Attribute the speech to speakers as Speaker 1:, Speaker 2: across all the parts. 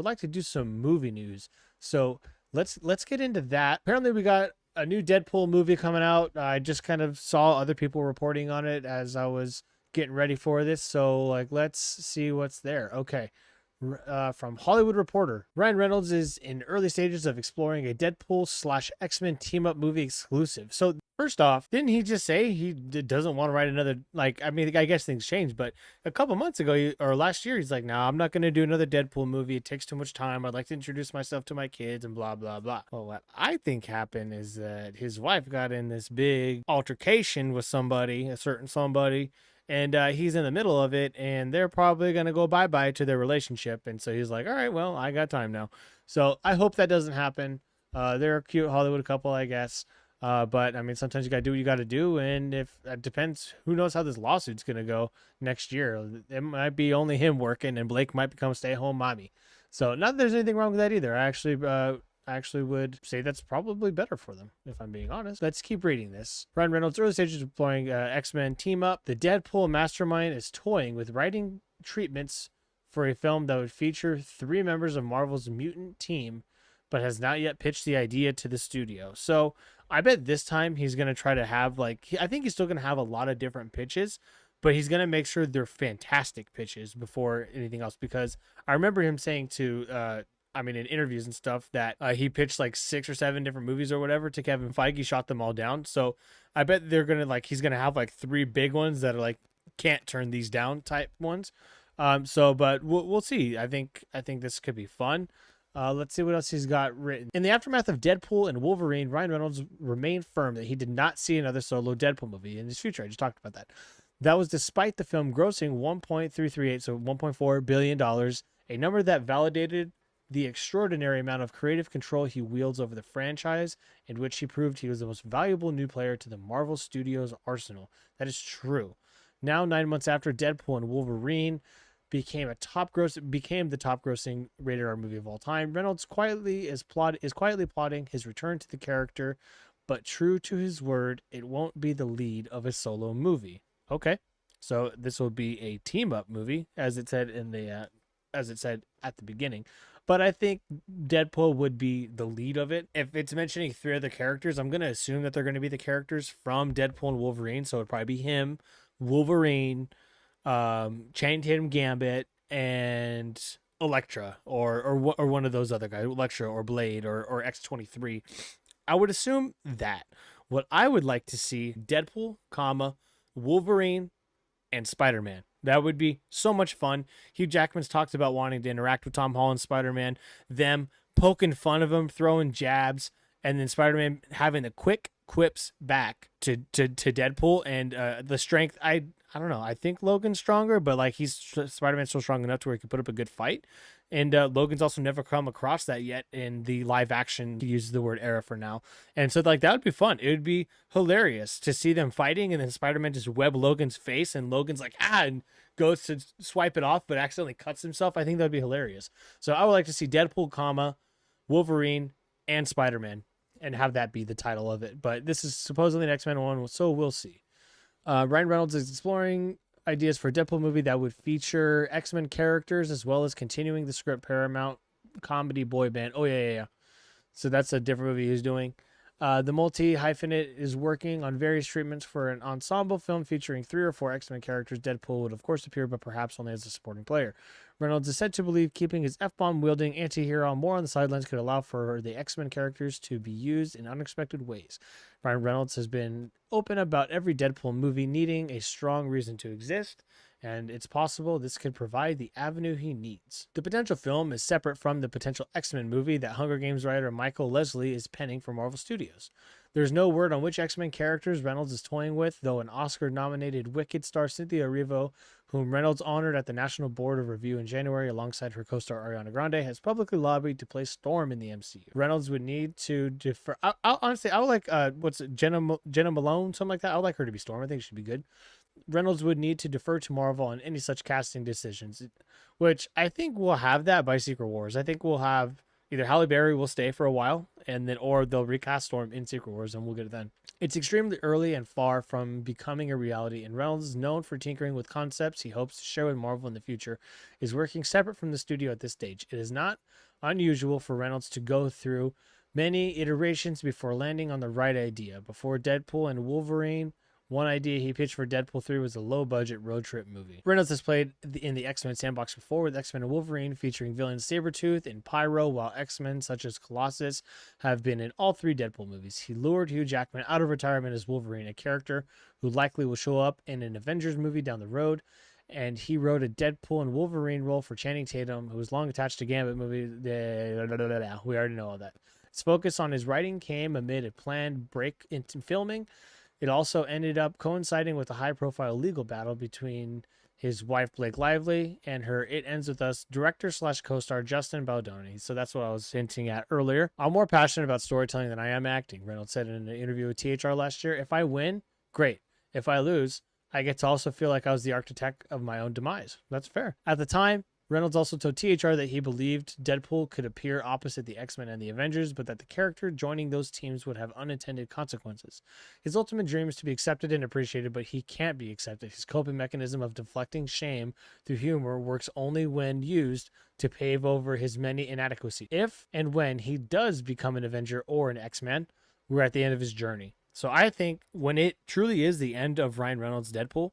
Speaker 1: would like to do some movie news. So let's get into that. Apparently, we got a new Deadpool movie coming out. I just kind of saw other people reporting on it as I was getting ready for this. So like, let's see what's there. Okay. From Hollywood Reporter, Ryan Reynolds is in early stages of exploring a Deadpool slash X-Men team up movie exclusive. So first off, didn't he just say he doesn't want to write another, like, I mean, I guess things changed, but a couple months ago or last year, he's like, no, I'm not going to do another Deadpool movie. It takes too much time. I'd like to introduce myself to my kids and blah, blah, blah. Well, what I think happened is that his wife got in this big altercation with somebody, a certain somebody, and he's in the middle of it, and they're probably going to go bye-bye to their relationship. And so he's like, all right, well, I got time now. So I hope that doesn't happen. They're a cute Hollywood couple, I guess. But I mean, sometimes you got to do what you got to do. And if it depends, who knows how this lawsuit's going to go next year. It might be only him working, and Blake might become stay-at-home mommy. So not that there's anything wrong with that either. I actually would say that's probably better for them, if I'm being honest. Let's keep reading this. Ryan Reynolds' early stages of deploying X-Men team up. The Deadpool mastermind is toying with writing treatments for a film that would feature 3 members of Marvel's mutant team, but has not yet pitched the idea to the studio. So I bet this time he's going to try to have, like, I think he's still going to have a lot of different pitches, but he's going to make sure they're fantastic pitches before anything else. Because I remember him saying to, in interviews and stuff that he pitched like 6 or 7 different movies or whatever to Kevin Feige, shot them all down. So I bet they're going to he's going to have like 3 big ones that are like, can't turn these down type ones. But we'll see. I think this could be fun. Let's see what else he's got written. In the aftermath of Deadpool and Wolverine, Ryan Reynolds remained firm that he did not see another solo Deadpool movie in his future. I just talked about that. That was despite the film grossing 1.338, so $1.4 billion, a number that validated the extraordinary amount of creative control he wields over the franchise, in which he proved he was the most valuable new player to the Marvel Studios arsenal. That is true. Now, 9 months after Deadpool and Wolverine became the top grossing rated R movie of all time, Reynolds is quietly plotting his return to the character, but true to his word, it won't be the lead of a solo movie. Okay, so this will be a team up movie, as it said at the beginning. But I think Deadpool would be the lead of it. If it's mentioning 3 other characters, I'm going to assume that they're going to be the characters from Deadpool and Wolverine. So it'd probably be him, Wolverine, Channing Tatum Gambit, and Elektra, or one of those other guys, Elektra or Blade or X-23. I would assume that. What I would like to see, Deadpool, Wolverine, and Spider-Man. That would be so much fun. Hugh Jackman's talked about wanting to interact with Tom Holland, Spider-Man, them poking fun of him, throwing jabs, and then Spider-Man having the quick quips back to Deadpool, and the strength. I don't know. I think Logan's stronger, but like Spider-Man's still strong enough to where he can put up a good fight. And Logan's also never come across that yet in the live action. He uses the word era for now. And so like that would be fun. It would be hilarious to see them fighting, and then Spider-Man just web Logan's face, and Logan's like, and goes to swipe it off, but accidentally cuts himself. I think that would be hilarious. So I would like to see Deadpool, Wolverine, and Spider-Man, and have that be the title of it. But this is supposedly an X-Men one, so we'll see. Ryan Reynolds is exploring ideas for a Deadpool movie that would feature X-Men characters, as well as continuing the script Paramount comedy boy band. Oh, yeah. So that's a different movie he's doing. The multi-hyphenate is working on various treatments for an ensemble film featuring 3 or 4 X-Men characters. Deadpool would, of course, appear, but perhaps only as a supporting player. Reynolds is said to believe keeping his F-bomb wielding anti-hero more on the sidelines could allow for the X-Men characters to be used in unexpected ways. Ryan Reynolds has been open about every Deadpool movie needing a strong reason to exist, and it's possible this could provide the avenue he needs. The potential film is separate from the potential X-Men movie that Hunger Games writer Michael Leslie is penning for Marvel Studios. There's no word on which X-Men characters Reynolds is toying with, though an Oscar-nominated Wicked star Cynthia Erivo, whom Reynolds honored at the National Board of Review in January alongside her co-star Ariana Grande, has publicly lobbied to play Storm in the MCU. Reynolds would need to defer. Honestly, I would like Jenna Malone, something like that. I would like her to be Storm. I think she'd be good. Reynolds would need to defer to Marvel on any such casting decisions, which I think we'll have that by Secret Wars. I think we'll have either Halle Berry will stay for a while, and then or they'll recast Storm in Secret Wars, and we'll get it then. It's extremely early and far from becoming a reality, and Reynolds is known for tinkering with concepts he hopes to share with Marvel in the future, is working separate from the studio at this stage. It is not unusual for Reynolds to go through many iterations before landing on the right idea. Before Deadpool and Wolverine, one idea he pitched for Deadpool 3 was a low-budget road trip movie. Reynolds has played in the X-Men sandbox before with X-Men and Wolverine, featuring villains Sabretooth and Pyro, while X-Men such as Colossus have been in all 3 Deadpool movies. He lured Hugh Jackman out of retirement as Wolverine, a character who likely will show up in an Avengers movie down the road, and he wrote a Deadpool and Wolverine role for Channing Tatum, who was long attached to Gambit movie. We already know all that. His focus on his writing came amid a planned break into filming. It also ended up coinciding with a high-profile legal battle between his wife, Blake Lively, and her It Ends With Us director/co-star Justin Baldoni. So that's what I was hinting at earlier. I'm more passionate about storytelling than I am acting, Reynolds said in an interview with THR last year. If I win, great. If I lose, I get to also feel like I was the architect of my own demise. That's fair. At the time, Reynolds also told THR that he believed Deadpool could appear opposite the X-Men and the Avengers, but that the character joining those teams would have unintended consequences. His ultimate dream is to be accepted and appreciated, but he can't be accepted. His coping mechanism of deflecting shame through humor works only when used to pave over his many inadequacies. If and when he does become an Avenger or an X-Men, we're at the end of his journey. So I think when it truly is the end of Ryan Reynolds' Deadpool,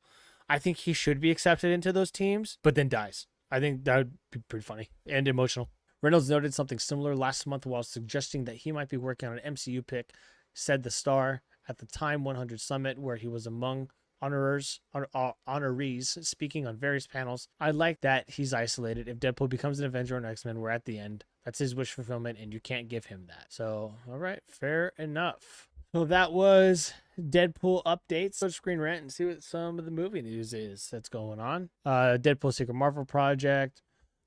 Speaker 1: I think he should be accepted into those teams, but then dies. I think that would be pretty funny and emotional. Reynolds noted something similar last month while suggesting that he might be working on an MCU pick, said the star at the Time 100 Summit, where he was among honorees speaking on various panels. I like that he's isolated. If Deadpool becomes an Avenger or an X-Men, we're at the end. That's his wish fulfillment, and you can't give him that. So, all right, fair enough. So that was Deadpool updates. Go to Screen Rant and see what some of the movie news is that's going on. Deadpool Secret Marvel Project.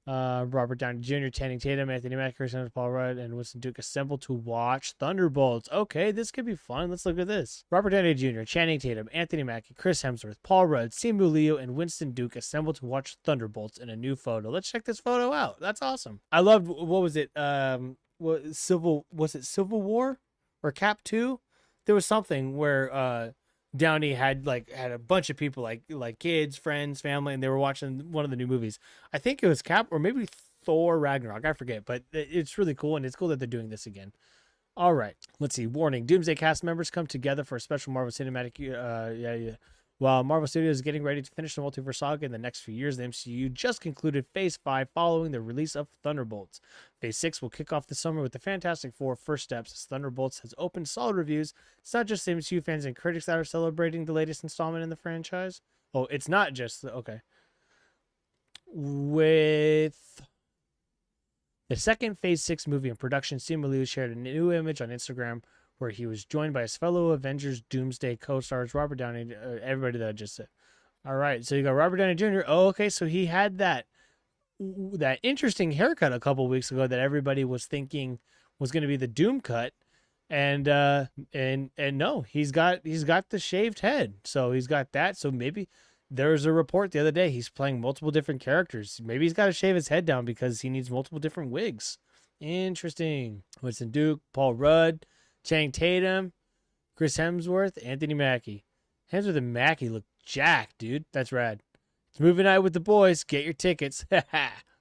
Speaker 1: Robert Downey Jr., Channing Tatum, Anthony Mackie, Chris Hemsworth, Paul Rudd, and Winston Duke assembled to watch Thunderbolts. Okay, this could be fun. Let's look at this. Robert Downey Jr., Channing Tatum, Anthony Mackie, Chris Hemsworth, Paul Rudd, Simu Liu, and Winston Duke assembled to watch Thunderbolts in a new photo. Let's check this photo out. That's awesome. I loved, what was it? Civil War or Cap 2? There was something where Downey had a bunch of people like kids, friends, family, and they were watching one of the new movies. I think it was Cap or maybe Thor Ragnarok. I forget, but it's really cool, and it's cool that they're doing this again. All right, let's see. Warning: Doomsday cast members come together for a special Marvel Cinematic. While Marvel Studios is getting ready to finish the multiverse saga in the next few years, the MCU just concluded Phase 5 following the release of Thunderbolts. Phase 6 will kick off this summer with the Fantastic Four First Steps, as Thunderbolts has opened solid reviews. It's not just the MCU fans and critics that are celebrating the latest installment in the franchise. Oh, it's not just... Okay. With the second Phase 6 movie in production, Simu Liu shared a new image on Instagram where he was joined by his fellow Avengers Doomsday co-stars Robert Downey, everybody that I just said. All right, so you got Robert Downey Jr. Oh, okay, so he had that interesting haircut a couple weeks ago that everybody was thinking was going to be the Doom cut, and no, he's got the shaved head, so he's got that. So maybe there's a report the other day he's playing multiple different characters. Maybe he's got to shave his head down because he needs multiple different wigs. Interesting. Winston Duke, Paul Rudd, Channing Tatum, Chris Hemsworth, Anthony Mackie. Hemsworth and Mackie look jacked, dude. That's rad. It's movie night with the boys. Get your tickets.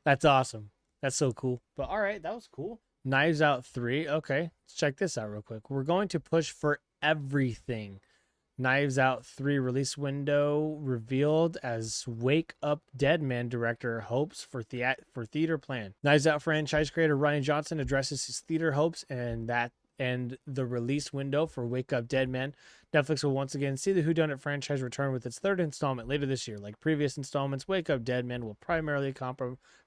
Speaker 1: That's awesome. That's so cool. But all right, that was cool. Knives Out 3. Okay, let's check this out real quick. We're going to push for everything. Knives Out 3 release window revealed as Wake Up Dead Man director hopes for theater plan. Knives Out franchise creator Rian Johnson addresses his theater hopes and the release window for Wake Up Dead Man. Netflix will once again see the Whodunit franchise return with its third installment later this year. Like previous installments, Wake Up Dead Man will primarily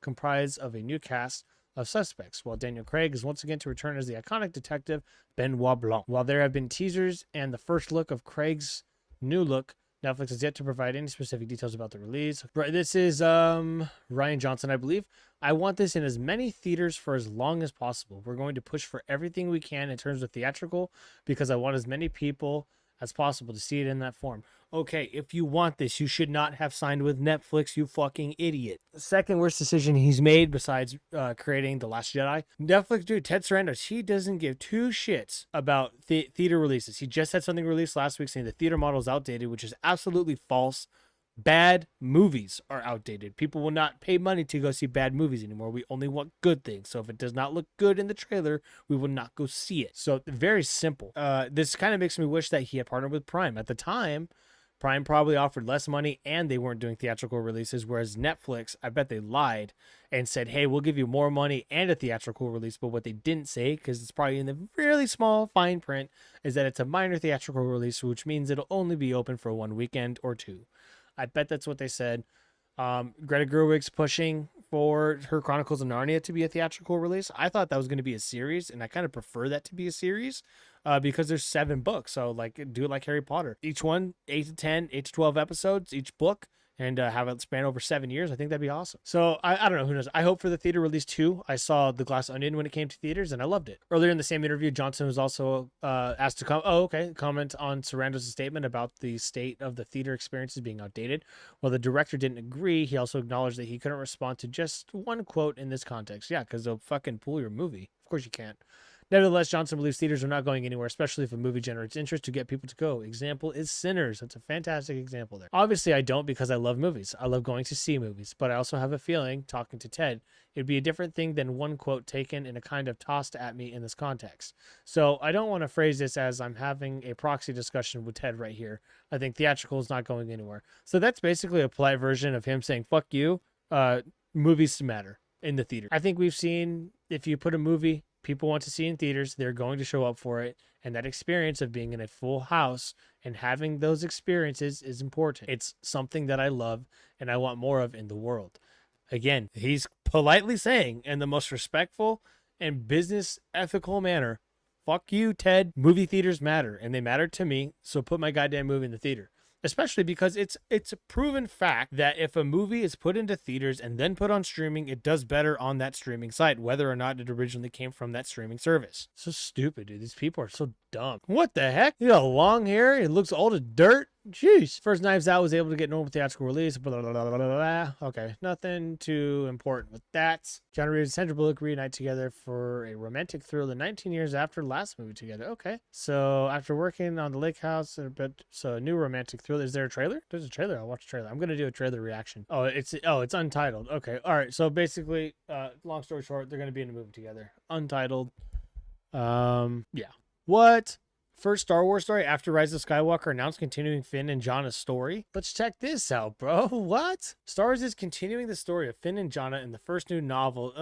Speaker 1: comprise of a new cast of suspects, while Daniel Craig is once again to return as the iconic detective Benoit Blanc. While there have been teasers and the first look of Craig's new look, Netflix has yet to provide any specific details about the release. This is Rian Johnson, I believe. I want this in as many theaters for as long as possible. We're going to push for everything we can in terms of theatrical because I want as many people as possible to see it in that form. Okay, if you want this, you should not have signed with Netflix, you fucking idiot. The second worst decision he's made besides creating The Last Jedi. Netflix dude, Ted Sarandos, he doesn't give two shits about theater releases. He just had something released last week saying the theater model is outdated, which is absolutely false. Bad movies are outdated. People will not pay money to go see bad movies anymore. We only want good things. So if it does not look good in the trailer, we will not go see it. So very simple. This kind of makes me wish that he had partnered with Prime. At the time, Prime probably offered less money and they weren't doing theatrical releases, whereas Netflix, I bet they lied and said, hey, we'll give you more money and a theatrical release. But what they didn't say, because it's probably in the really small fine print, is that it's a minor theatrical release, which means it'll only be open for one weekend or two. I bet that's what they said. Greta Gerwig's pushing for her Chronicles of Narnia to be a theatrical release. I thought that was going to be a series, and I kind of prefer that to be a series because there's 7 books. So like do it like Harry Potter. Each one, 8 to 10, 8 to 12 episodes, each book, and have it span over 7 years. I think that'd be awesome. So I don't know, who knows. I hope for the theater release too. I saw The Glass Onion when it came to theaters and I loved it. Earlier in the same interview, Johnson was also asked to comment on Sarandos' statement about the state of the theater experiences being outdated. While the director didn't agree, he also acknowledged that he couldn't respond to just one quote in this context. Yeah, because they'll fucking pull your movie. Of course you can't. Nevertheless, Johnson believes theaters are not going anywhere, especially if a movie generates interest to get people to go. Example is Sinners. That's a fantastic example there. Obviously, I don't because I love movies. I love going to see movies, but I also have a feeling, talking to Ted, it'd be a different thing than one quote taken and a kind of tossed at me in this context. So I don't want to phrase this as I'm having a proxy discussion with Ted right here. I think theatrical is not going anywhere. So that's basically a polite version of him saying, fuck you, movies matter in the theater. I think we've seen if you put a movie people want to see in theaters, they're going to show up for it. And that experience of being in a full house and having those experiences is important. It's something that I love and I want more of in the world. Again, he's politely saying in the most respectful and business ethical manner, fuck you, Ted. Movie theaters matter and they matter to me. So put my goddamn movie in the theater. Especially because it's a proven fact that if a movie is put into theaters and then put on streaming, it does better on that streaming site, whether or not it originally came from that streaming service. So stupid, dude. These people are so dumb. What the heck? You got long hair. It looks old as dirt. Jeez. First Knives Out was able to get normal theatrical release. Blah, blah, blah, blah, blah. Okay, nothing too important with that. John Reeves and Sandra Bullock reunite together for a romantic thriller 19 years after last movie together. Okay, so after working on The Lake House, so a new romantic thriller. Is there a trailer? There's a trailer. I'll watch a trailer. I'm gonna do a trailer reaction. It's untitled. Okay, all right. So basically, long story short, they're gonna be in a movie together. Untitled. Yeah. What? First Star Wars story after Rise of Skywalker announced continuing Finn and Janna's story. Let's check this out, bro. What? Star Wars is continuing the story of Finn and Janna in the first new novel.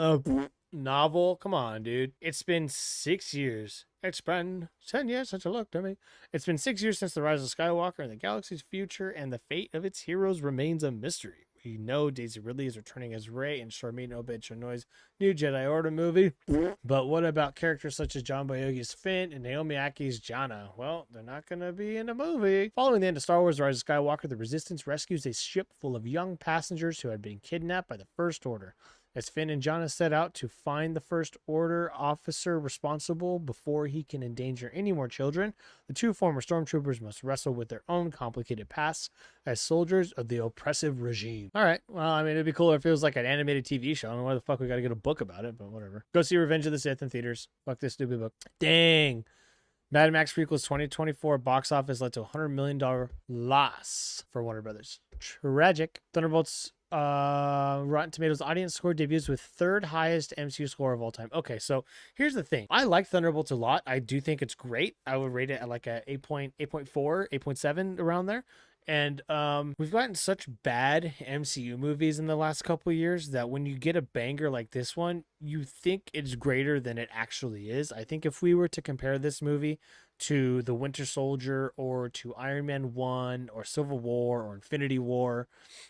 Speaker 1: Novel? Come on, dude. It's been 6 years. It's been 10 years since I looked at me. It's been 6 years since the Rise of Skywalker, and the galaxy's future and the fate of its heroes remains a mystery. We know Daisy Ridley is returning as Rey in Sharmeen Obaid-Chinoy's new Jedi Order movie. But what about characters such as John Boyega's Finn and Naomi Aki's Janna? Well, they're not going to be in a movie. Following the end of Star Wars: The Rise of Skywalker, the Resistance rescues a ship full of young passengers who had been kidnapped by the First Order. As Finn and Janna set out to find the First Order officer responsible before he can endanger any more children, the two former stormtroopers must wrestle with their own complicated pasts as soldiers of the oppressive regime. All right, well, I mean, it'd be cooler if it was like an animated TV show. I don't know why the fuck we gotta get a book about it, but whatever. Go see Revenge of the Sith in theaters. Fuck this stupid book. Dang. Mad Max prequels 2024 box office led to a $100 million loss for Warner Brothers. Tragic. Thunderbolts Rotten Tomatoes audience score debuts with third highest MCU score of all time. Okay, so here's the thing. I like Thunderbolts a lot. I do think it's great. I would rate it at like a 8.4, 8.7 around there. And we've gotten such bad MCU movies in the last couple of years that when you get a banger like this one, you think it's greater than it actually is. I think if we were to compare this movie to The Winter Soldier or to Iron Man 1 or Civil War or Infinity War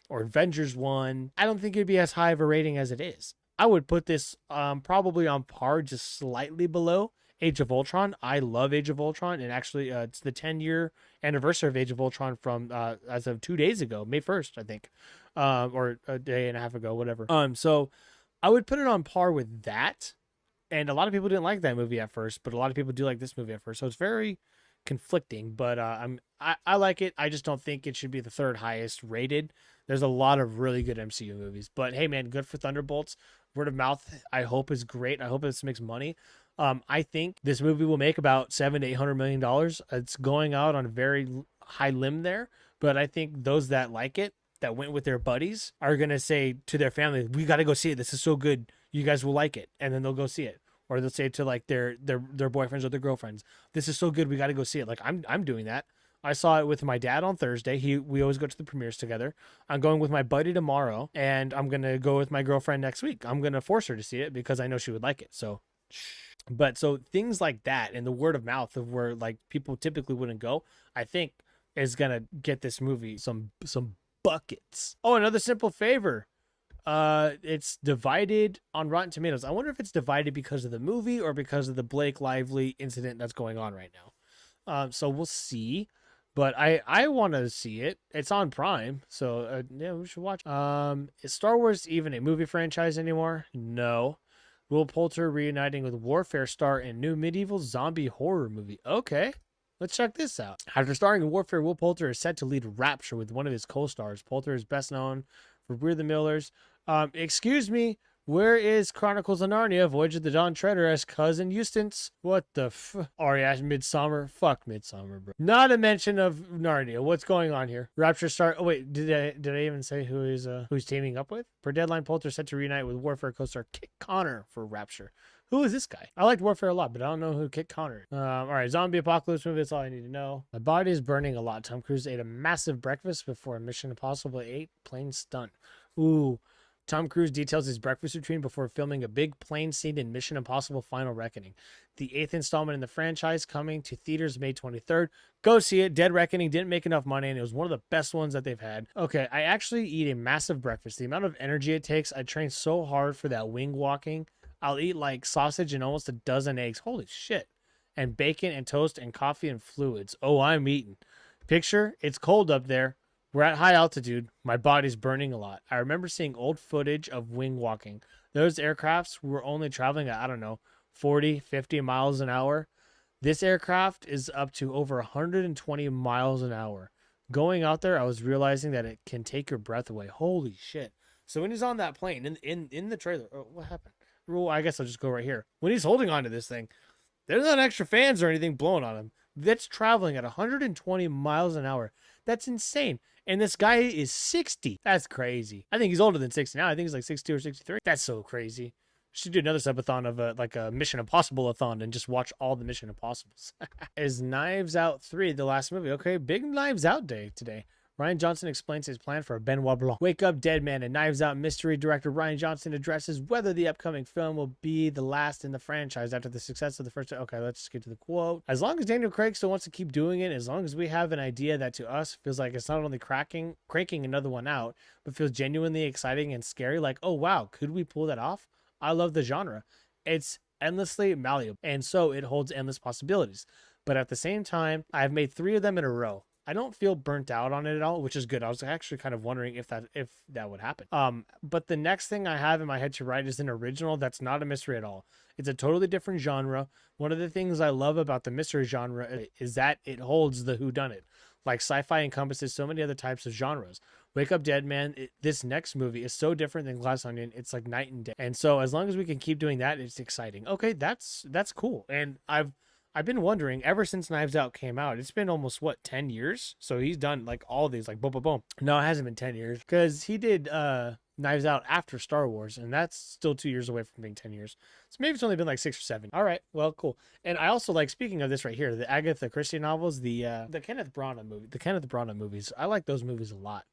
Speaker 1: or Avengers 1, I don't think it'd be as high of a rating as it is. I would put this probably on par, just slightly below Age of Ultron. I love Age of Ultron, and actually it's the 10-year anniversary of Age of Ultron from as of 2 days ago, May 1st, I think, or a day and a half ago, whatever. So I would put it on par with that. And a lot of people didn't like that movie at first, but a lot of people do like this movie at first. So it's very conflicting, but I like it. I just don't think it should be the third highest rated. There's a lot of really good MCU movies, but hey, man, good for Thunderbolts. Word of mouth, I hope, is great. I hope this makes money. I think this movie will make about $700 to $800 million. It's going out on a very high limb there, but I think those that like it, that went with their buddies, are gonna say to their family, "We got to go see it. This is so good. You guys will like it," and then they'll go see it. Or they'll say to like their boyfriends or their girlfriends, "This is so good. We got to go see it." Like I'm doing that. I saw it with my dad on Thursday. We always go to the premieres together. I'm going with my buddy tomorrow, and I'm gonna go with my girlfriend next week. I'm gonna force her to see it because I know she would like it. So, but so things like that and the word of mouth of where like people typically wouldn't go, I think is gonna get this movie some buckets. Oh, another simple favor. It's divided on Rotten Tomatoes. I wonder if it's divided because of the movie or because of the Blake Lively incident that's going on right now. So we'll see. But I want to see it. It's on Prime, so yeah, we should watch. Is Star Wars even a movie franchise anymore? No. Will Poulter reuniting with Warfare star in new medieval zombie horror movie? Okay, let's check this out. After starring in Warfare, Will Poulter is set to lead Rapture with one of his co-stars. Poulter is best known for We're the Millers. Excuse me, where is Chronicles of Narnia, Voyage of the Dawn Treader as Cousin Eustace? What the f? Oh yeah, Midsummer. Fuck Midsummer, bro. Not a mention of Narnia. What's going on here? Rapture star. Oh wait, did I even say who's teaming up with? Per deadline, Poulter set to reunite with Warfare co-star Kit Connor for Rapture. Who is this guy? I liked Warfare a lot, but I don't know who Kit Connor is. All right, zombie apocalypse movie. That's all I need to know. My body is burning a lot. Tom Cruise ate a massive breakfast before Mission Impossible 8 plane stunt. Ooh. Tom Cruise details his breakfast routine before filming a big plane scene in Mission Impossible Final Reckoning, the 8th installment in the franchise, coming to theaters May 23rd. Go see it. Dead Reckoning didn't make enough money, and it was one of the best ones that they've had. Okay, I actually eat a massive breakfast. The amount of energy it takes, I train so hard for that wing walking. I'll eat like sausage and almost a dozen eggs. Holy shit. And bacon and toast and coffee and fluids. Oh, I'm eating. Picture, it's cold up there. We're at high altitude. My body's burning a lot. I remember seeing old footage of wing walking. Those aircrafts were only traveling at, I don't know, 40, 50 miles an hour. This aircraft is up to over 120 miles an hour. Going out there, I was realizing that it can take your breath away. Holy shit. So when he's on that plane, in the trailer, oh, what happened? Well, I guess I'll just go right here. When he's holding on to this thing, there's not extra fans or anything blowing on him. That's traveling at 120 miles an hour. That's insane. And this guy is 60. That's crazy. I think he's older than 60 now. I think he's like 62 or 63. That's so crazy. Should do another subathon of like a Mission Impossible-a-thon and just watch all the Mission Impossibles. Is Knives Out 3 the last movie? Okay, big Knives Out day today. Rian Johnson explains his plan for Benoit Blanc. Wake Up Dead Man and Knives Out mystery director Rian Johnson addresses whether the upcoming film will be the last in the franchise after the success of the first. Okay, let's just get to the quote. As long as Daniel Craig still wants to keep doing it, as long as we have an idea that to us feels like it's not only cranking another one out, but feels genuinely exciting and scary, like, oh wow, could we pull that off? I love the genre. It's endlessly malleable, and so it holds endless possibilities. But at the same time, I've made 3 of them in a row. I don't feel burnt out on it at all, which is good. I was actually kind of wondering if that would happen. But the next thing I have in my head to write is an original that's not a mystery at all. It's a totally different genre. One of the things I love about the mystery genre is that it holds the whodunit. Like sci-fi encompasses so many other types of genres. Wake Up Dead Man, this next movie is so different than Glass Onion. It's like night and day. And so as long as we can keep doing that, it's exciting. Okay, that's cool. And I've been wondering ever since Knives Out came out. It's been almost 10 years. So he's done like all these, like boom, boom, boom. No, it hasn't been 10 years because he did Knives Out after Star Wars, and that's still 2 years away from being 10 years. So maybe it's only been like 6 or 7. All right, well, cool. And I also like, speaking of this right here, the Agatha Christie novels, the Kenneth Branagh movies. I like those movies a lot.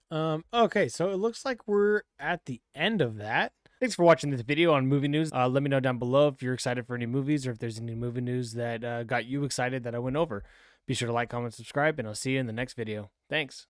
Speaker 1: Okay, so it looks like we're at the end of that. Thanks for watching this video on movie news. Let me know down below if you're excited for any movies or if there's any movie news that got you excited that I went over. Be sure to like, comment, subscribe, and I'll see you in the next video. Thanks.